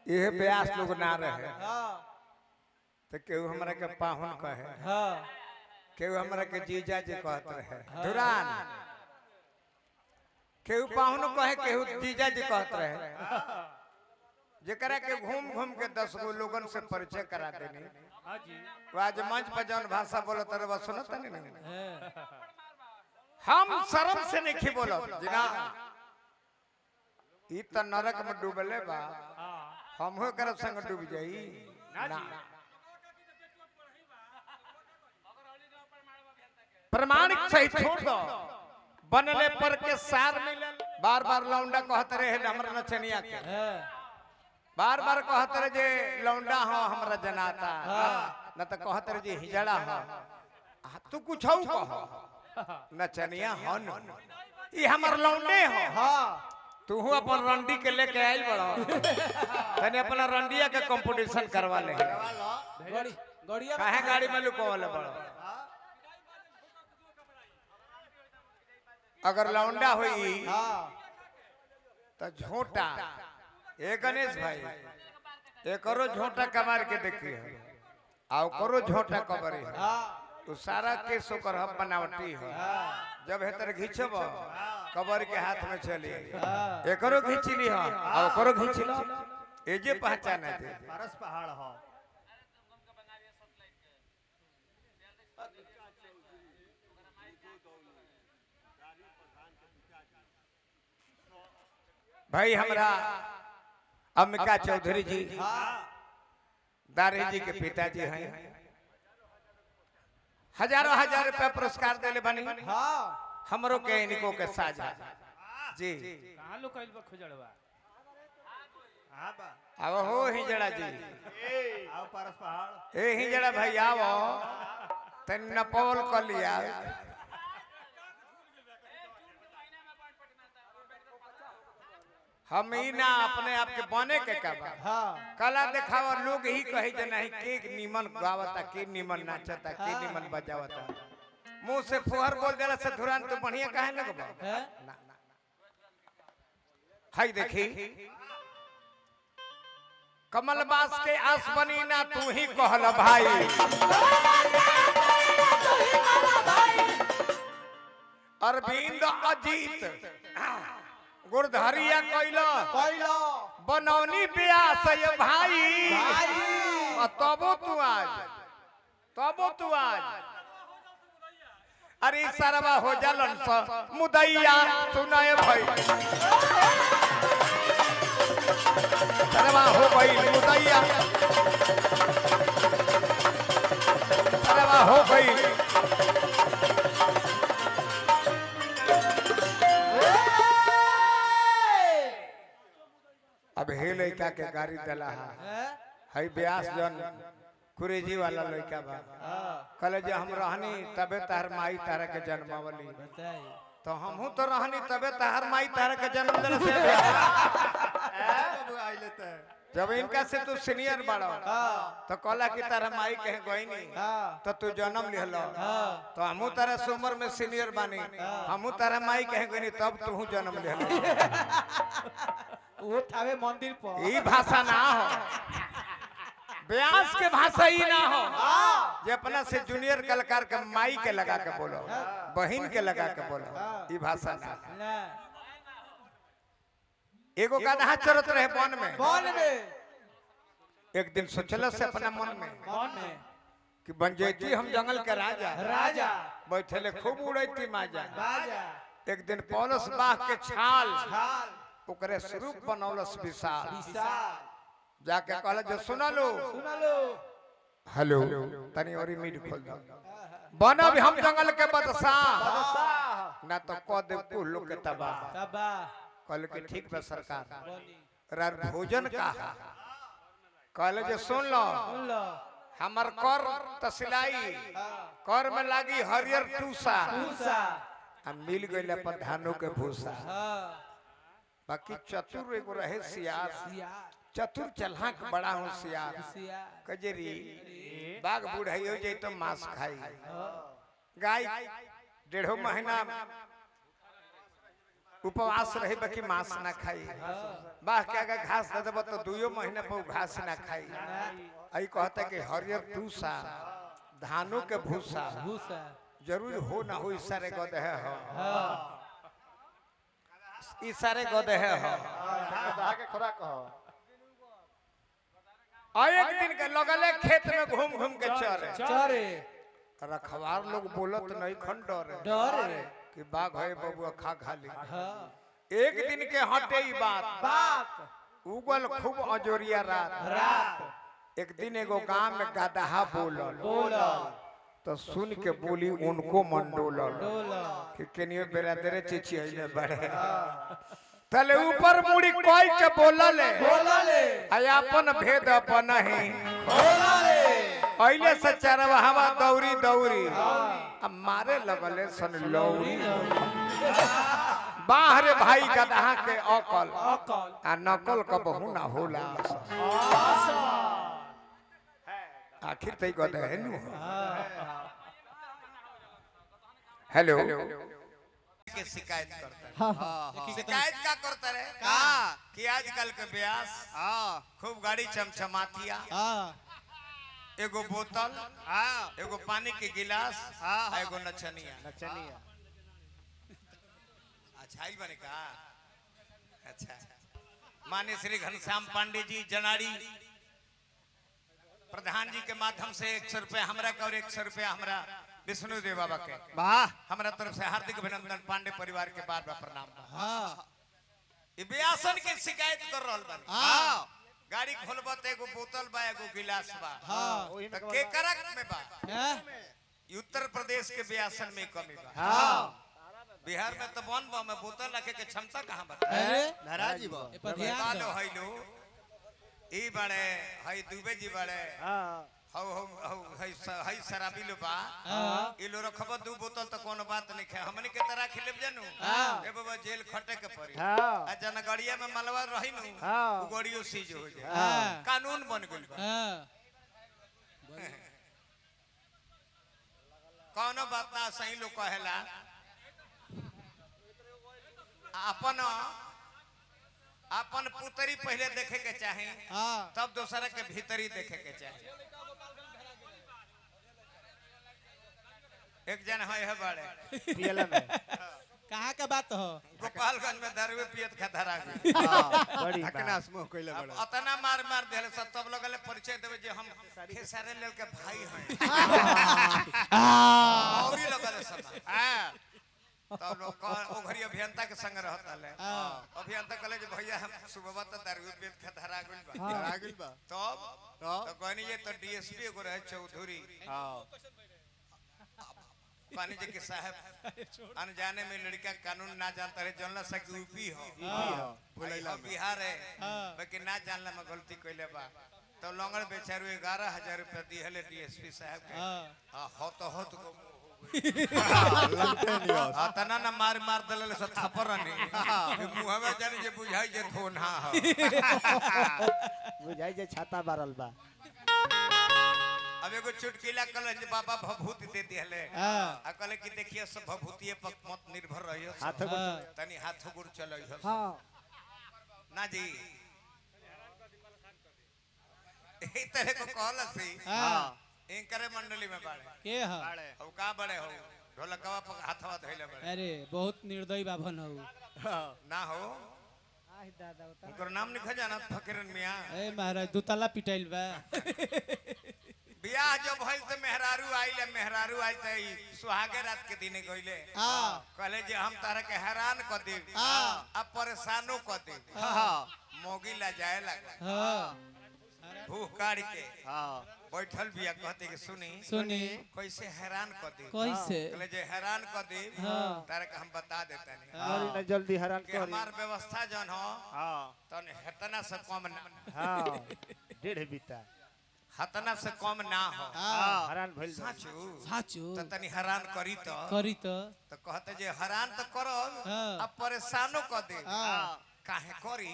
ये ब्यास लोग ना रहे तो केहू हमरा के पाहुन कहे केहू हमरा के जीजा जी कहत रहे धुरान केहू पाहुन कहे केहू जीजा जी कहत रहे जेकरा के घूम घूम के 10 गो लोगन से परिचय करा देनी आज मंच पर जौन भाषा बोलत रहे बस सुनत नहीं हम शर्म से नहीं बोलो जिना ई त नरक में डूबले बा हम हो कर संग डूब जाई ना प्रमाणिक सही छोड़ दो बनले पर के सार मिलल बार बार लौंडा कहत रहे हमरा नचनिया के बार बार कहत रहे जे लौंडा हो हमरा जनाता न त कहत रहे जे हिजड़ा हो तू कुछ कह नचनिया हो न ई हमर लौंडे हो तू अपन रंडी के लेके आइल बड़ो तने अपना रंडिया के कंपटीशन करवा ले गड़िया काहे गाड़ी में लुकोवले बड़ो अगर लौंडा होई तो झोटा ए गणेश भाई एकरो झोटा कमार के देखिए आओ करो झोटा कबरी है तो सारा केस ओकर हम बनावटी है जब हेतर घिचब कबर के हाथ में चली एकरो घिचली है आओ करो घिचली ए जे पहचान है पारस पहाड़ हो भाई हमरा अम्बिका चौधरी जी दारे जी के पिताजी हैं हजारों हजार रुपया पुरस्कार देले बनी हमरो के इनको के साझा जी कहां लो कइल बा खुजड़वा अब हो हिजड़ा जी आओ पारस पहाड़ ए हिजड़ा भाई आओ तन नपौल कर लिया हम ही ना अपने आप के बने के कबा कला दिखावा लोग ही कहे जे नहीं के निमन गावता के निमन नाचता के निमन बजावता मुंह से फुहर बोल देला से धुरान तो बढ़िया काहे लगबा ना हाय देखी कमलबास के आस बनी ना तू ही कहल भाई अरविंद अजीत गुरधरिया कोइलो बनौनी ब्यास ये भाई तबो तू आज अरे सरवा हो जलन स मुदैया सुनाए भाई सरवा हो गई मुदैया सरवा हो गई अब हे लड़का के गाड़ी दला है ब्यास जन कुरेजी वाला लड़का बा कल जे हम रहनी तबे तार माई तारा के जन्मावली तो हमहू तो रहनी तबे तार माई तारा के जन्म दिल से जब इनका से तू सीनियर बड़ा तो कहला कि तारा माई कहे गईनी तो तू जन्म लिहलो तो हमहू तारा से उम्र में सीनियर बानी हमहू तारा माई कहे गईनी तब तू जन्म लिहलो वो थावे मंदिर पर ई भाषा ना हो ब्यास के भाषा ही ना हो जे अपना से जूनियर कलाकार के माई के लगा के बोलो बहन के लगा के बोलो ई भाषा ना एगो गाधा चरत रहे वन में एक दिन सोचल से अपना मन में कि बन जैती हम जंगल के राजा बैठले खूब उड़ैती माजा एक दिन पौलस बाघ के छाल ओकरे स्वरूप बनौलस विशाल जाके कहला जो सुना लो हेलो तनी और मीट खोल दो बनब हम जंगल के बादशाह ना तो क दे कुल लोग के तबाह कहल के ठीक बा सरकार रार भोजन का कहले जो सुन लो हमर कर तसिलाई कर में लागी हरियर टूसा हम मिल गइल पर धानों के भूसा बाकी चतुर एगो रहे सियार चतुर चलहाक बड़ा होशियार कजरी बाघ बुढ़ाई हो जाए तो मांस खाई गाय 1.5 महीना उपवास रही बाकी मांस ना खाई बाह के आगे घास दे देबो तो 2 महीने पर घास ना खाई आई कहता कि हरियर टूसा धानों के भूसा भूसा जरूर हो ना हो इशारे गदे है हो इशारे गदे है हो के खुराक हो और एक दिन के लगले खेत में घूम घूम के चरे चरे रखवार लोग बोलत नहीं खन डरे डरे कि बाघ है बबुआ खा खाली हाँ एक दिन के हटे ही बात बात उगल खूब अजोरिया रात रात एक दिन एगो गांव में गदहा बोलल बोला तो सुन के बोली उनको मंडोलल डोला कि केनियो बेरादरे चिची आइले बड़े तले ऊपर मुड़ी कोई के बोलल बोला ले आय अपन भेद अपन ही बोला ले पहले से चरवा हवा दौरी दौरी अब मारे लगले सन लौरी बाहर भाई गदहा के अकल अकल आ नकल कबहू ना होला आखिर तई गदे है नु हेलो के शिकायत करता है शिकायत का करता है का कि आजकल के ब्यास खूब गाड़ी चमचमातिया एगो बोतल एगो पानी के गिलास एगो नचनिया अच्छा ही बने का अच्छा माननीय श्री घनश्याम पांडे जी जनाड़ी प्रधान जी के माध्यम से 100 रुपया हमरा का और 100 रुपया हमरा विष्णुदेव बाबा के वाह हमरा तरफ से हार्दिक अभिनंदन पांडे परिवार के बार बार प्रणाम ये ब्यासन के शिकायत कर रहल बन गाड़ी खोलबा त एगो बोतल बा एगो गिलास बा त के करक में बा उत्तर प्रदेश के ब्यासन में कमी बा बिहार में तो बन बा में बोतल रखे के क्षमता कहां बा महाराज जी ए पर ध्यान दो हइलो ई बड़े हई दुबे जी बड़े हौ हौ हौ हई शराबी लो बा ई लो रखब 2 बोतल त कोनो बात नहीं है हमनी के तरह खिलेब जानू ए बाबा जेल खटे के पड़ी आ जनगड़िया में मलवा रही नु उ गड़ियो सीज हो जाए कानून बन गेल बा कोनो बात ना सही लोग कहेला अपन अपन पुतरी पहले देखे के चाहे तब दूसरा के भीतरी देखे के चाहे एक जन है बड़े पियला में कहाँ का बात हो गोपालगंज में दारू पियत का धरा गई बड़ी अकना स्मोह कइले बड़ा अतना मार मार देले सब तब लगले परिचय देवे जे हम खेसारे लेल के भाई हैं और ही लगले सब तब लोग ओ घरी अभियंता के संग रहत आले अभियंता कहले जे भैया हम सुबह त दारू पियत का धरा गइल बा तब तो कहनी ये तो डीएसपी एगो रहे चौधरी पानी जी के साहब अनजाने में लड़का कानून ना जानता रहे जानला से कि यूपी हो बोलेला बिहार है लेकिन ना जानला में गलती कइले बा तो लंगड़ बेचारू 11,000 रुपया दिहले डीएसपी साहब के हो तो हो तो तना ना मार मार दले से थप्पड़ नहीं मुंह में जानी जे बुझाई जे थोना हो बुझाई जे छाता मारल बा अब एगो चुटकीला कल जे बाबा भभूति दे दिहले आ कहले कि देखिए सब भभूतिए पर मत निर्भर रहियो तनी हाथ गुड़ चलइयो हां ना जी ए तरह को कहल सी इनकरे मंडली में बाड़े के ह अब का बड़े हो ढोलकवा पर हाथवा धइले बड़े अरे बहुत निर्दयी बाभन हो ना हो उनकर नाम लिखा जाना फकीरन मियां ए महाराज दुतला पिटाइल बा बियाह जब भइल त मेहरारू आइल त सुहागे रात के दिने गइले कहले जे हम तारा के हैरान क दे आ परेशानो क दे मोगी ला जाए लगा भूख काट के बैठल बिया कहते कि सुनी कैसे हैरान क दे कैसे कहले जे हैरान क दे तारा के हम बता देता अरे ना जल्दी हैरान कि हमार व्यवस्था जन हो तने हेतना से कम हां 1.5 बीता हतना से कम ना हो हैरान भइल साचू त तनी हैरान करी तो कहते जे हैरान तो करो अब परेशानो क दे काहे करी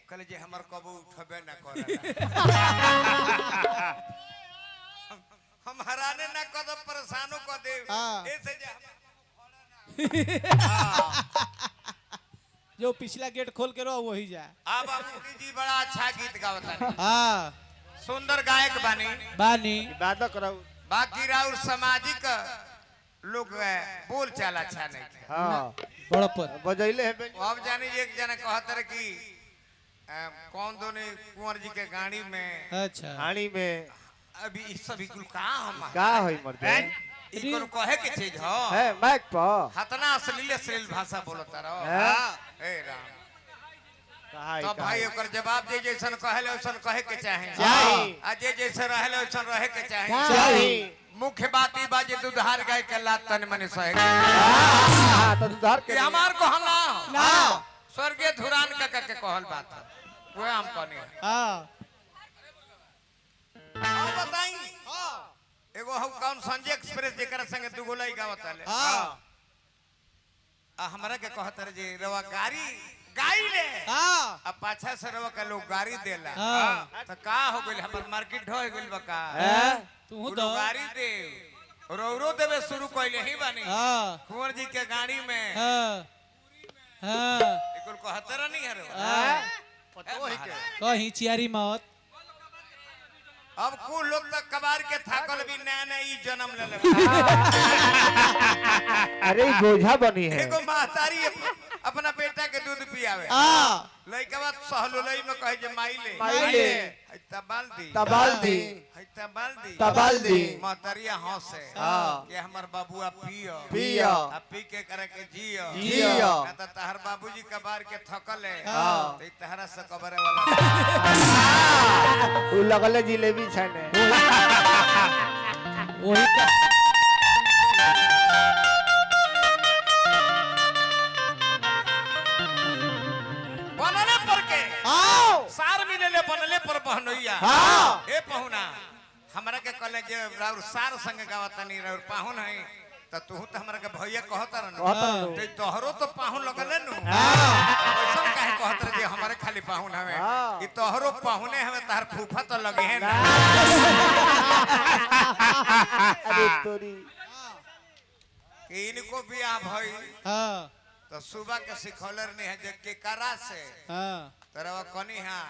कहले जे हमर कबू उठबे ना करे हम हैराने ना क दे परेशानो क दे ऐसे जे जो पिछला गेट खोल के रहो वही जा। अब अमूकी जी बड़ा अच्छा गीत गावता हाँ सुंदर गायक बानी बानी वादक रहू। बाकी राउर सामाजिक लोग बोल चाल अच्छा नहीं थे। हाँ बड़पर बजैले है बेन। अब जानी एक जना कहत रहे कि कौन दोने कुंवर जी के गाड़ी में अच्छा हाड़ी में अभी इस सभी कुल कहाँ हम का होई मर्दे ई कोन कहे के चीज हो है माइक पर हतना अश्लील भाषा बोलता रहो हाँ। हे राम कहा तो भाई ओकर जवाब दे जैसन कहले वैसन कहे के चाहे चाही। आ जे जैसे रहले वैसन रहे के चाहे चाही। मुख्य बात ई बाजे दुधार गाय के लात तन मने सहे हां तो सुधार के ये हमार को हम ना। ना स्वर्गीय धुरान काका के कहल बात है वो हम कहनी हाँ अब बताई एगो हम कौन संजय एक्सप्रेस जेकर संगे दू गोलाई गावत आले हाँ। आ हमरा के कहत रे जे रवा गाड़ी गाई ले हाँ अब पाछा से रवा के लोग गाड़ी देला हाँ। तो का हो गइल हमर मार्केट ढह गइल बा का तू वो तो लोग गाड़ी दे रोरो देवे शुरू कइले ही बानी हाँ कुंवर जी के गाड़ी में हाँ हाँ एकुल कहत नहीं है रे हाँ। पतो ही के कहीं चियारी मत अब कुल लोग तक कबार के थाकल भी नया नया ई जन्म ले ले अरे ई बोझा बनी है। एगो महतारी अपना बेटा के दूध पियावे हाँ लइका बात सहलुलई में कहे जे माई ले माइले है तबाल दी तबाल्दी है तबाल दी तबाल्दी महतारिया हंसे हाँ। कि हमर बाबूआ पियो पियो। आ पी के करे के जियो जियो। ना त तहर बाबूजी कबार के थकल है हाँ। तो ई तहरा से कबरे वाला उ लगले जिलेबी छने। वही का बनले पर के आओ सार मिलेले बनले पर बहनोइया हाँ। ए पहुना हमरा के कहले जे राउर सार संग गावतनी राउर पाहुन है त तू त हमरा के भैया कहत रहन ते तोहरो तो पाहुन लगले नु ऐसा काहे कहत रहे जे हमरे खाली पाहुन हवे हाँ। ई तोहरो पाहुने हवे तार फूफा तो लगे है ना अरे तोरी कि इनको बियाह भई हाँ तो सुबह के सिखौलर नहीं है जे के करा से हाँ तरवा कनी हां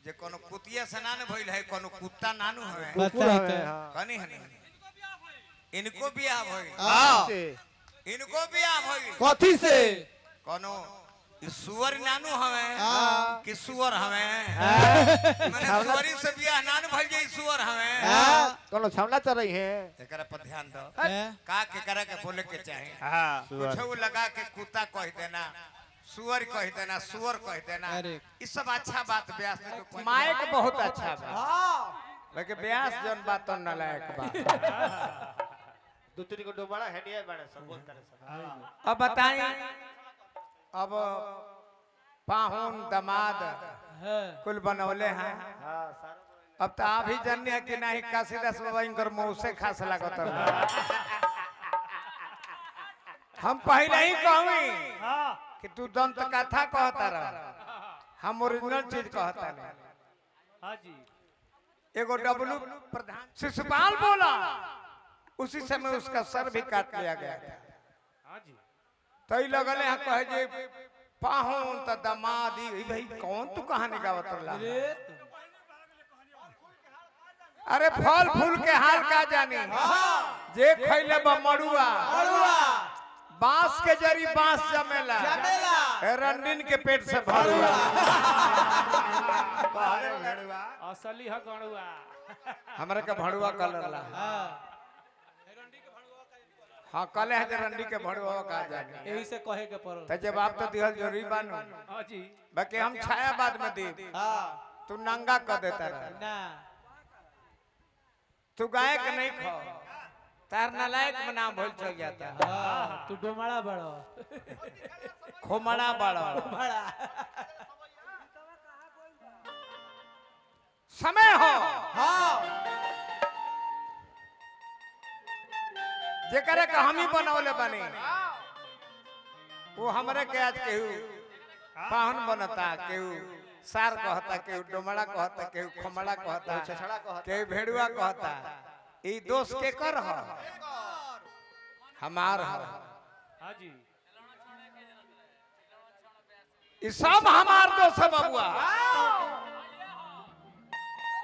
जे कोनो कुतिया से नान भइल है कोनो कुत्ता नानू हवे बताई तो कनी है नहीं इनको बियाह भइल हाँ से इनको बियाह भइल कथी से कोनो ई सुअर नानू हवे हाँ। कि सुअर हवे माने सुअरी से बियाह नानू भइल जे ई सुअर हवे हाँ कोनो छावला चल रही है। एकरा पर ध्यान दो हैं? का के करे के बोले के चाहे हां कुछ लगा के कुत्ता कह देना सुअर कह देना सुअर कह देना अरे। ई सब अच्छा बात ब्यास में तो माइक बहुत अच्छा बा लेकिन ब्यास जन बात तो न लायक बा दो तीन को डोबाड़ा है नहीं बड़े सब बोलता रहे सब। अब बताई अब पाहुन दमाद कुल बनौले हैं हां सारा अब तो आप ही जानने हैं कि नहीं काशीदास बाबा इनकर मुंह से खास लागत हम पहले ही कहूँ कि तू दंत कथा कहता रह हम ओरिजिनल चीज कहता नहीं हां जी एगो डब्लू प्रधान शिशुपाल बोला उसी समय उसका सर भी काट लिया गया था हां जी तई लगले हैं कहे जे पाहुन त दमादी ई भाई कौन तू कहानी गावत रहा अरे फल फूल के हाल का जानी जे खइले बा मड़ुआ बांस के जरी बांस जमेला रंडीन के पेट से भरुआ कहले भेड़वा असली ह गणुआ। हमरा के भड़ुआ कलर ला हाँ कले है जे रंडी के भड़ुआ का जानी यही से कहे के पड़ल त जवाब तो दिहल जरूरी बानू हां जी बाकी हम छाया बाद में दी हाँ तू नंगा कर देता रहा ना तू गायक नहीं खो तार नालायक में नाम भूल चल जाता हाँ तू डोमाड़ा बड़ो खोमड़ा बड़ा बड़ा समय हो हाँ जेकरे का हम ही बनौले बनी वो हमरे के आज केहू पाहुन बनता केहू सार कहता केहू डोमड़ा कहता केहू खोमड़ा कहता केहू भेड़ुआ कहता ई दोस्त के कर हो हमार हो हां जी ई सब हमार दोस्त है बबुआ